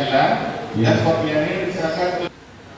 keadilan dan kopiannya diserahkan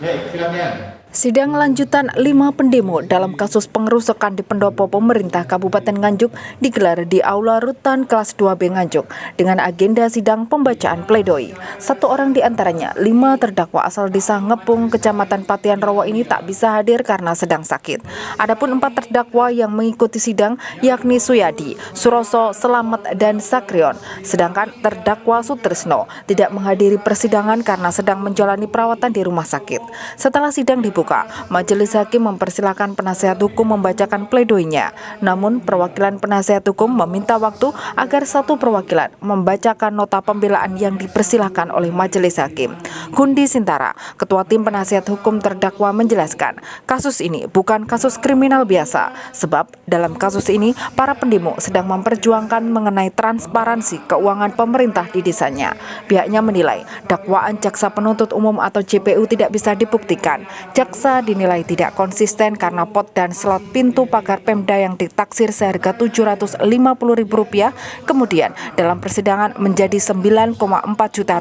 ke silakan. Sidang lanjutan 5 pendemo dalam kasus pengerusakan di pendopo pemerintah Kabupaten Nganjuk digelar di Aula Rutan kelas 2B Nganjuk dengan agenda sidang pembacaan pledoi. 1 orang di antaranya 5 terdakwa asal desa Ngepung, Kecamatan Patian Rowo ini tak bisa hadir karena sedang sakit. Adapun 4 terdakwa yang mengikuti sidang yakni Suyadi, Suroso, Selamet, dan Sakrion. Sedangkan terdakwa Sutrisno tidak menghadiri persidangan karena sedang menjalani perawatan di rumah sakit. Setelah sidang dibuka, Majelis Hakim mempersilahkan penasihat hukum membacakan pledoinya. Namun, perwakilan penasihat hukum meminta waktu agar satu perwakilan membacakan nota pembelaan yang dipersilahkan oleh Majelis Hakim. Gundi Sintara, Ketua Tim Penasihat Hukum terdakwa menjelaskan, kasus ini bukan kasus kriminal biasa, sebab dalam kasus ini para pendemo sedang memperjuangkan mengenai transparansi keuangan pemerintah di desanya. Pihaknya menilai dakwaan jaksa penuntut umum atau JPU tidak bisa dibuktikan. Jaksa dinilai tidak konsisten karena pot dan slot pintu pagar Pemda yang ditaksir seharga Rp750.000 kemudian dalam persidangan menjadi Rp9,4 juta.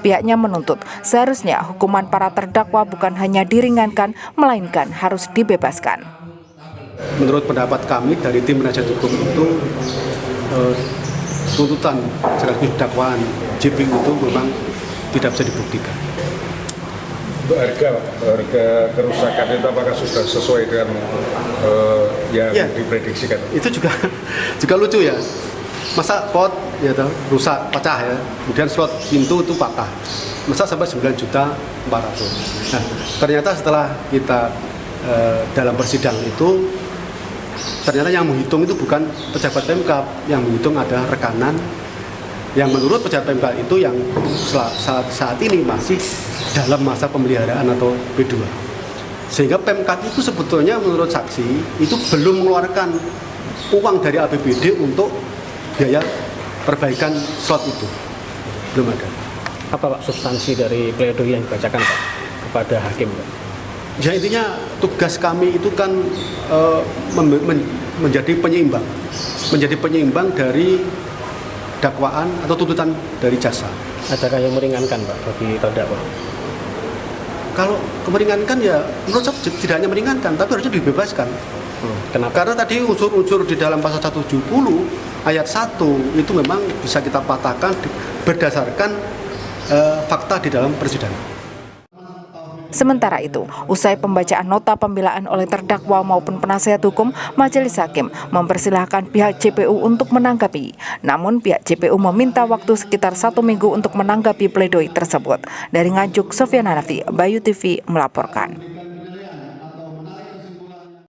Pihaknya menuntut seharusnya hukuman para terdakwa bukan hanya diringankan melainkan harus dibebaskan. Menurut pendapat kami dari tim penasihat hukum itu tuntutan terhadap dakwaan JPU itu memang tidak bisa dibuktikan. Untuk harga kerusakan itu apakah sudah sesuai dengan yang diprediksikan? Itu juga lucu ya. Masa pot ya rusak, pecah ya. Kemudian slot pintu itu patah. Masa sampai 9.400.000. Nah, ternyata setelah kita dalam persidangan itu ternyata yang menghitung itu bukan pejabat Pemkab, yang menghitung ada rekanan yang menurut pejabat Pemkab itu yang saat ini masih dalam masa pemeliharaan atau P2. Sehingga Pemkab itu sebetulnya menurut saksi itu belum mengeluarkan uang dari APBD untuk biaya perbaikan slot itu. Belum ada. Apa Pak substansi dari pledoi yang dibacakan Pak kepada hakim Pak? Ya intinya tugas kami itu kan menjadi penyeimbang dari dakwaan atau tuntutan dari jaksa. Adakah yang meringankan Pak bagi terdakwa? Kalau meringankan ya menurut saya tidak hanya meringankan tapi harusnya dibebaskan. Kenapa? Karena tadi unsur-unsur di dalam pasal 170 ayat 1 itu memang bisa kita patahkan berdasarkan fakta di dalam persidangan. Sementara itu, usai pembacaan nota pembelaan oleh terdakwa maupun penasihat hukum, Majelis Hakim mempersilahkan pihak JPU untuk menanggapi. Namun pihak JPU meminta waktu sekitar 1 minggu untuk menanggapi pledoi tersebut. Dari Nganjuk, Sofyan Hanafi, Bayu TV melaporkan.